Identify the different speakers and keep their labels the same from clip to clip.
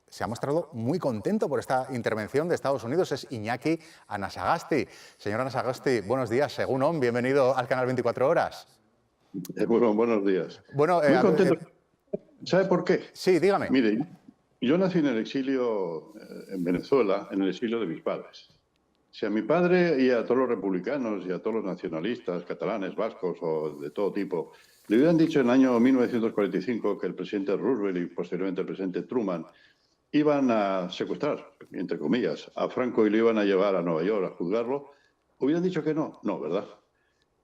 Speaker 1: se ha mostrado muy contento por esta intervención de Estados Unidos. Es Iñaki Anasagasti. Señor Anasagasti, buenos días. Según ON, bienvenido al canal 24 Horas.
Speaker 2: Bueno, buenos días.
Speaker 1: Bueno,
Speaker 2: muy contento. ¿Sabe por qué?
Speaker 1: Sí, dígame.
Speaker 2: Mire, yo nací en el exilio en Venezuela, en el exilio de mis padres. Si a mi padre y a todos los republicanos y a todos los nacionalistas, catalanes, vascos o de todo tipo, le hubieran dicho en el año 1945 que el presidente Roosevelt y posteriormente el presidente Truman iban a secuestrar, entre comillas, a Franco y lo iban a llevar a Nueva York a juzgarlo, hubieran dicho que no. No, ¿verdad?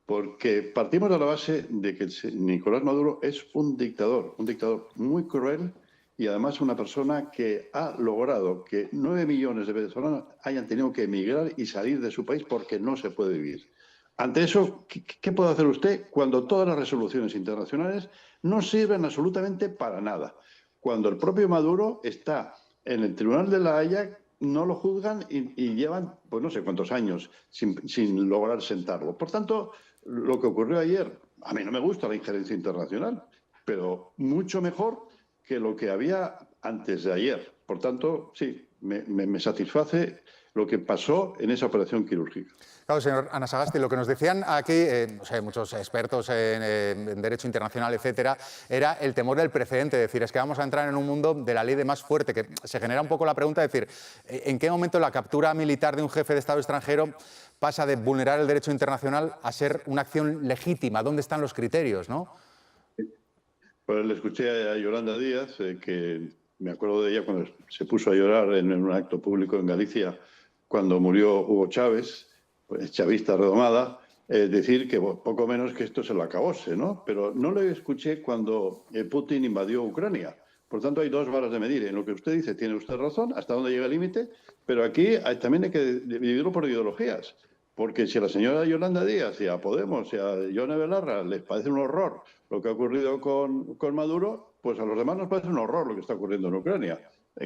Speaker 2: Porque partimos de la base de que Nicolás Maduro es un dictador muy cruel y además una persona que ha logrado que 9 millones de venezolanos hayan tenido que emigrar y salir de su país porque no se puede vivir. Ante eso, ¿qué puede hacer usted cuando todas las resoluciones internacionales no sirven absolutamente para nada? Cuando el propio Maduro está en el Tribunal de la Haya, no lo juzgan y llevan, pues no sé cuántos años sin lograr sentarlo. Por tanto, lo que ocurrió ayer, a mí no me gusta la injerencia internacional, pero mucho mejor que lo que había antes de ayer. Por tanto, sí, me satisface lo que pasó en esa operación quirúrgica.
Speaker 1: Claro, señor Anasagasti, lo que nos decían aquí, no sé, muchos expertos en derecho internacional, etcétera, era el temor del precedente. Es decir, es que vamos a entrar en un mundo de la ley de más fuerte, que se genera un poco la pregunta de decir, ¿en qué momento la captura militar de un jefe de Estado extranjero pasa de vulnerar el derecho internacional a ser una acción legítima? ¿Dónde están los criterios, no?
Speaker 2: Pues le escuché a Yolanda Díaz, que me acuerdo de ella cuando se puso a llorar en un acto público en Galicia, cuando murió Hugo Chávez, pues, chavista redomada, decir que poco menos que esto se lo acabose, ¿no? Pero no lo escuché cuando Putin invadió Ucrania. Por tanto, hay dos varas de medir. En lo que usted dice, tiene usted razón, hasta dónde llega el límite, pero aquí también hay que dividirlo por ideologías. Porque si a la señora Yolanda Díaz y a Podemos y a Yone Belarra les parece un horror lo que ha ocurrido con Maduro, pues a los demás nos parece un horror lo que está ocurriendo en Ucrania.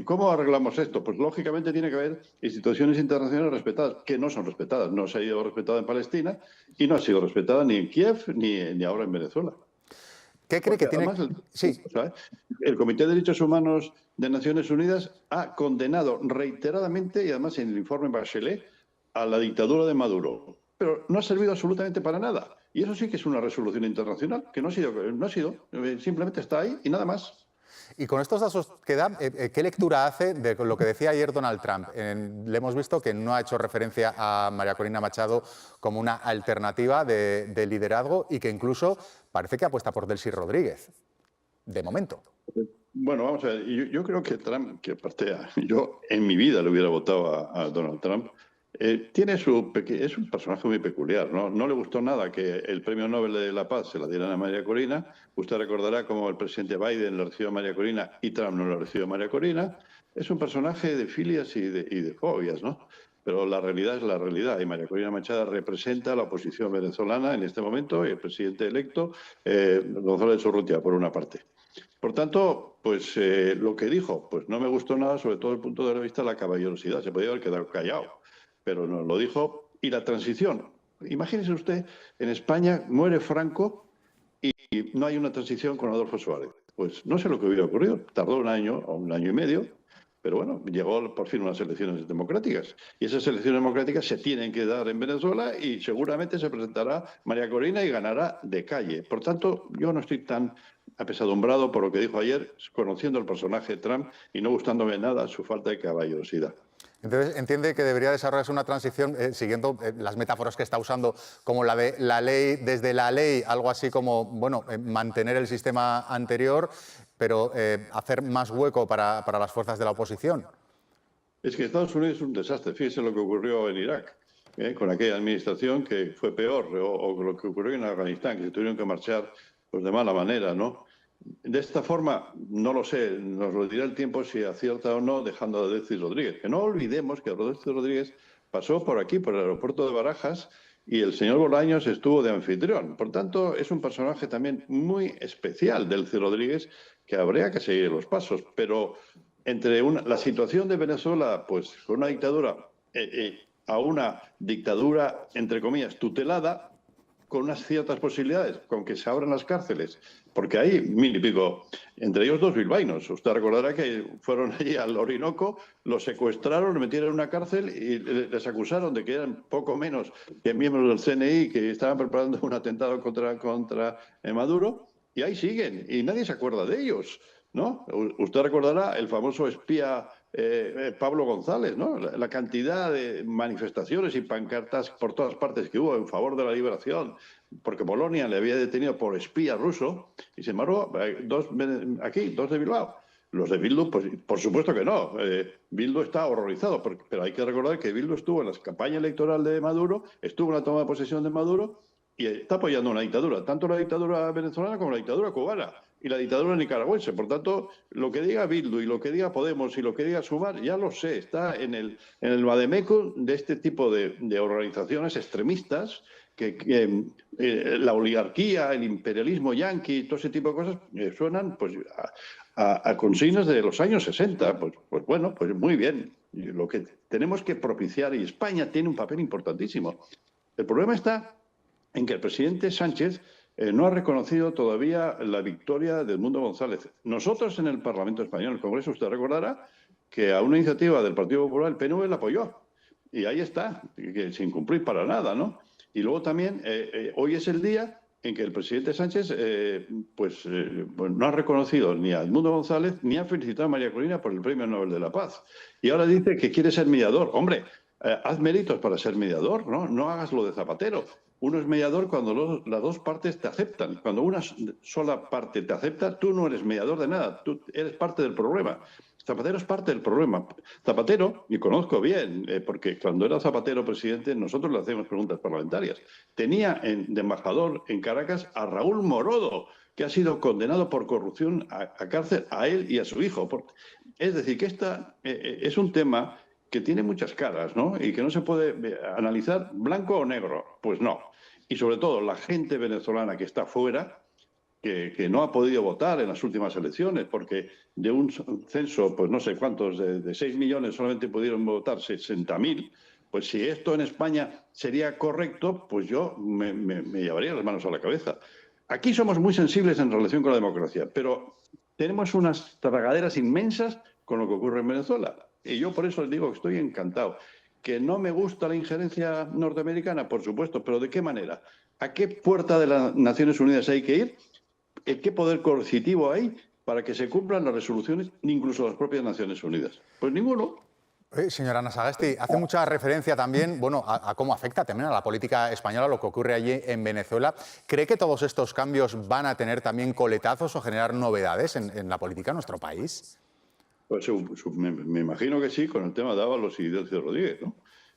Speaker 2: ¿Cómo arreglamos esto? Pues lógicamente tiene que haber instituciones internacionales respetadas, que no son respetadas. No se ha ido respetada en Palestina y no ha sido respetada ni en Kiev ni ahora en Venezuela.
Speaker 1: ¿Qué cree que tiene?
Speaker 2: Además,
Speaker 1: Sí.
Speaker 2: el Comité de Derechos Humanos de Naciones Unidas ha condenado reiteradamente, y además en el informe Bachelet, a la dictadura de Maduro. Pero no ha servido absolutamente para nada. Y eso sí que es una resolución internacional, que no ha sido, simplemente está ahí y nada más.
Speaker 1: Y con estos datos que da, ¿qué lectura hace de lo que decía ayer Donald Trump? Le hemos visto que no ha hecho referencia a María Corina Machado como una alternativa de liderazgo y que incluso parece que apuesta por Delcy Rodríguez, de momento.
Speaker 2: Bueno, vamos a ver, yo creo que Trump, que aparte yo en mi vida le hubiera votado a Donald Trump, es un personaje muy peculiar, ¿no? No le gustó nada que el Premio Nobel de la Paz se la dieran a María Corina. Usted recordará cómo el presidente Biden le recibió a María Corina y Trump no le recibió a María Corina. Es un personaje de filias y de fobias, ¿no? Pero la realidad es la realidad y María Corina Machado representa a la oposición venezolana en este momento y el presidente electo, González Urrutia, por una parte. Por tanto, pues lo que dijo, pues no me gustó nada, sobre todo desde el punto de vista de la caballerosidad. Se podía haber quedado callado, pero no lo dijo. Y la transición. Imagínese usted, en España muere Franco y no hay una transición con Adolfo Suárez. Pues no sé lo que hubiera ocurrido. Tardó un año o un año y medio, pero bueno, llegó por fin unas elecciones democráticas. Y esas elecciones democráticas se tienen que dar en Venezuela y seguramente se presentará María Corina y ganará de calle. Por tanto, yo no estoy tan apesadumbrado por lo que dijo ayer, conociendo el personaje de Trump y no gustándome nada su falta de caballerosidad.
Speaker 1: Entonces, entiende que debería desarrollarse una transición siguiendo las metáforas que está usando, como la de la ley, desde la ley, algo así como, bueno, mantener el sistema anterior, pero hacer más hueco para las fuerzas de la oposición.
Speaker 2: Es que Estados Unidos es un desastre. Fíjese lo que ocurrió en Irak, con aquella administración que fue peor, o lo que ocurrió en Afganistán, que se tuvieron que marchar pues, de mala manera, ¿no? De esta forma, no lo sé, nos lo dirá el tiempo si acierta o no, dejando a Delcy Rodríguez. Que no olvidemos que Delcy Rodríguez pasó por aquí, por el aeropuerto de Barajas, y el señor Bolaños estuvo de anfitrión. Por tanto, es un personaje también muy especial, Delcy Rodríguez, que habría que seguir los pasos. Pero entre la situación de Venezuela, pues con una dictadura, a una dictadura, entre comillas, tutelada, con unas ciertas posibilidades, con que se abran las cárceles, porque hay 1000 y pico, entre ellos 2 bilbaínos. Usted recordará que fueron allí al Orinoco, los secuestraron, los metieron en una cárcel y les acusaron de que eran poco menos que miembros del CNI que estaban preparando un atentado contra Maduro, y ahí siguen, y nadie se acuerda de ellos, ¿no? Usted recordará el famoso espía Pablo González, ¿no? La cantidad de manifestaciones y pancartas por todas partes que hubo en favor de la liberación, porque Polonia le había detenido por espía ruso, y sin embargo, dos de Bilbao. Los de Bildu, pues por supuesto que no. Bildu está horrorizado, pero hay que recordar que Bildu estuvo en la campaña electoral de Maduro, estuvo en la toma de posesión de Maduro y está apoyando una dictadura, tanto la dictadura venezolana como la dictadura cubana y la dictadura nicaragüense. Por tanto, lo que diga Bildu y lo que diga Podemos y lo que diga Sumar, ya lo sé, está en el vademecum de este tipo de organizaciones extremistas que la oligarquía, el imperialismo yanqui, todo ese tipo de cosas suenan pues a consignas de los años 60. Pues bueno, pues muy bien. Lo que tenemos que propiciar, y España tiene un papel importantísimo. El problema está en que el presidente Sánchez no ha reconocido todavía la victoria de Edmundo González. Nosotros en el Parlamento Español, en el Congreso, usted recordará que a una iniciativa del Partido Popular el PNV la apoyó. Y ahí está, que sin cumplir para nada, ¿no? Y luego también, hoy es el día en que el presidente Sánchez pues no ha reconocido ni a Edmundo González ni ha felicitado a María Corina por el Premio Nobel de la Paz. Y ahora dice que quiere ser mediador. Hombre, haz méritos para ser mediador, ¿no? No hagas lo de Zapatero. Uno es mediador cuando las dos partes te aceptan. Cuando una sola parte te acepta, tú no eres mediador de nada, tú eres parte del problema. Zapatero es parte del problema. Zapatero, y conozco bien, porque cuando era Zapatero presidente, nosotros le hacemos preguntas parlamentarias. Tenía de embajador en Caracas a Raúl Morodo, que ha sido condenado por corrupción a cárcel a él y a su hijo. Es decir, que esta es un tema que tiene muchas caras, ¿no? Y que no se puede analizar blanco o negro. Pues no. Y sobre todo, la gente venezolana que está fuera, que no ha podido votar en las últimas elecciones, porque de un censo, pues no sé cuántos, de 6 millones solamente pudieron votar 60.000, pues si esto en España sería correcto, pues yo me llevaría las manos a la cabeza. Aquí somos muy sensibles en relación con la democracia, pero tenemos unas tragaderas inmensas con lo que ocurre en Venezuela. Y yo por eso les digo que estoy encantado. ¿Que no me gusta la injerencia norteamericana? Por supuesto, pero ¿de qué manera? ¿A qué puerta de las Naciones Unidas hay que ir? ¿Qué poder coercitivo hay para que se cumplan las resoluciones, incluso las propias Naciones Unidas? Pues ninguno.
Speaker 1: Señora Anasagasti, hace mucha referencia también a cómo afecta también a la política española lo que ocurre allí en Venezuela. ¿Cree que todos estos cambios van a tener también coletazos o generar novedades en la política de nuestro país?
Speaker 2: Pues me imagino que sí, con el tema de Ábalos y Delcio Rodríguez, ¿no?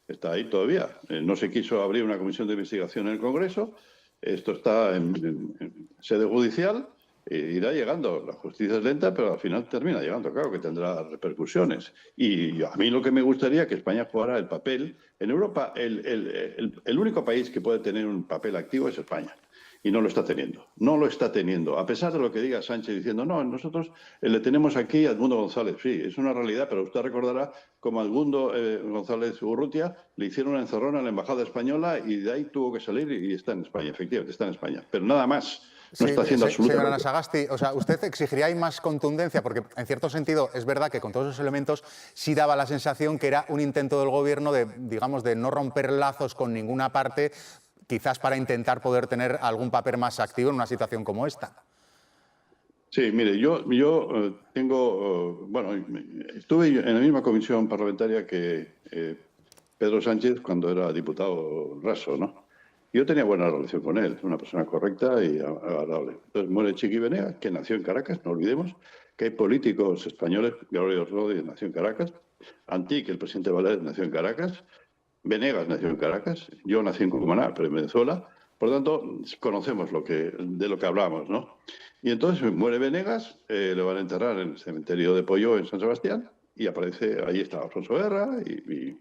Speaker 2: Está ahí todavía. No se quiso abrir una comisión de investigación en el Congreso. Esto está en sede judicial. Irá llegando. La justicia es lenta, pero al final termina llegando. Claro que tendrá repercusiones. Y a mí lo que me gustaría es que España jugara el papel. En Europa, el único país que puede tener un papel activo es España. Y no lo está teniendo. No lo está teniendo. A pesar de lo que diga Sánchez diciendo, no, nosotros le tenemos aquí a Edmundo González. Sí, es una realidad, pero usted recordará como a Edmundo González Urrutia le hicieron una encerrona en la Embajada Española y de ahí tuvo que salir y está en España, efectivamente, está en España. Pero nada más. No está haciendo absolutamente
Speaker 1: nada. Señora Anasagasti, o sea, ¿usted exigiría ahí más contundencia? Porque en cierto sentido es verdad que con todos esos elementos sí daba la sensación que era un intento del gobierno de, digamos, de no romper lazos con ninguna parte, quizás para intentar poder tener algún papel más activo en una situación como esta.
Speaker 2: Sí, mire, yo tengo, bueno, estuve en la misma comisión parlamentaria que Pedro Sánchez cuando era diputado raso, ¿no? Yo tenía buena relación con él, una persona correcta y agradable. Entonces muere Chiqui Venegas, que nació en Caracas, no olvidemos que hay políticos españoles, Gregorio Rodríguez nació en Caracas, Antic, el presidente Valer, nació en Caracas, Venegas nació en Caracas, yo nací en Cumaná, pero en Venezuela. Por lo tanto, conocemos de lo que hablamos, ¿no? Y entonces muere Venegas, le van a enterrar en el cementerio de Polló en San Sebastián y aparece, ahí está Alfonso Guerra y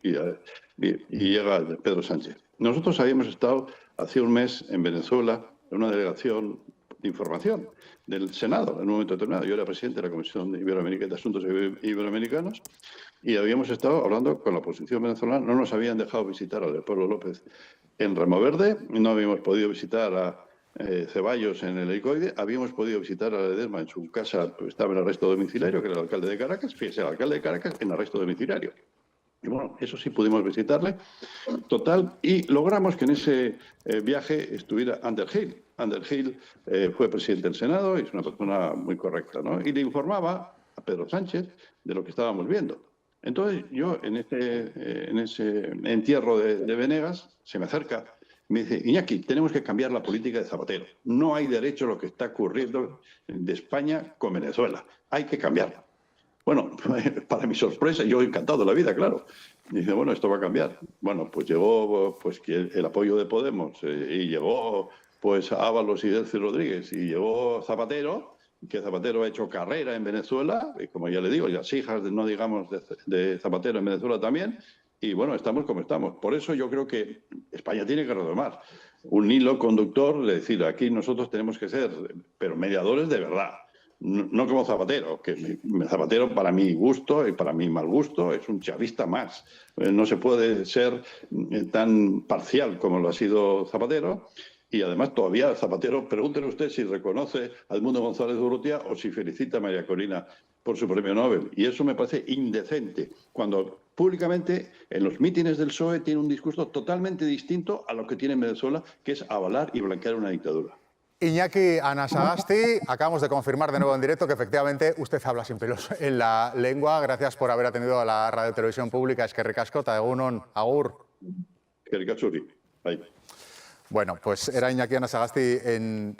Speaker 2: llega Pedro Sánchez. Nosotros habíamos estado hace un mes en Venezuela en una delegación de Información del Senado en un momento determinado. Yo era presidente de la Comisión de Asuntos Iberoamericanos y habíamos estado hablando con la oposición venezolana. No nos habían dejado visitar a Leopoldo López en Ramo Verde, no habíamos podido visitar a Ceballos en el Helicoide, habíamos podido visitar a Ledesma en su casa, pues, estaba en arresto domiciliario, que era el alcalde de Caracas, fíjese, el alcalde de Caracas en arresto domiciliario. Y bueno, eso sí pudimos visitarle, total, y logramos que en ese viaje estuviera Ander Gil. Ander Gil fue presidente del Senado y es una persona muy correcta, ¿no? Y le informaba a Pedro Sánchez de lo que estábamos viendo. Entonces yo en ese entierro de Venegas se me acerca, me dice: Iñaki, tenemos que cambiar la política de Zapatero. No hay derecho a lo que está ocurriendo de España con Venezuela. Hay que cambiarla. Bueno, para mi sorpresa, yo encantado de la vida, claro. Y dice, bueno, esto va a cambiar. Bueno, pues llegó pues, el apoyo de Podemos y llegó pues Ábalos y Delcy Rodríguez y llegó Zapatero, que Zapatero ha hecho carrera en Venezuela, y como ya le digo, las hijas, no digamos, de Zapatero en Venezuela también, y bueno, estamos como estamos. Por eso yo creo que España tiene que retomar un hilo conductor, de decir, aquí nosotros tenemos que ser, pero mediadores de verdad. No como Zapatero, que Zapatero para mi gusto y para mi mal gusto es un chavista más. No se puede ser tan parcial como lo ha sido Zapatero. Y además todavía Zapatero, pregúntele usted si reconoce a Edmundo González Urrutia o si felicita a María Corina por su premio Nobel. Y eso me parece indecente, cuando públicamente en los mítines del PSOE tiene un discurso totalmente distinto a lo que tiene en Venezuela, que es avalar y blanquear una dictadura.
Speaker 1: Iñaki Anasagasti, acabamos de confirmar de nuevo en directo que efectivamente usted habla sin pelos en la lengua. Gracias por haber atendido a la Radio Televisión Pública. Eskerrik asko, eta egunon, agur.
Speaker 2: Eskerrik asko, ahí.
Speaker 1: Bueno, pues era Iñaki Anasagasti en...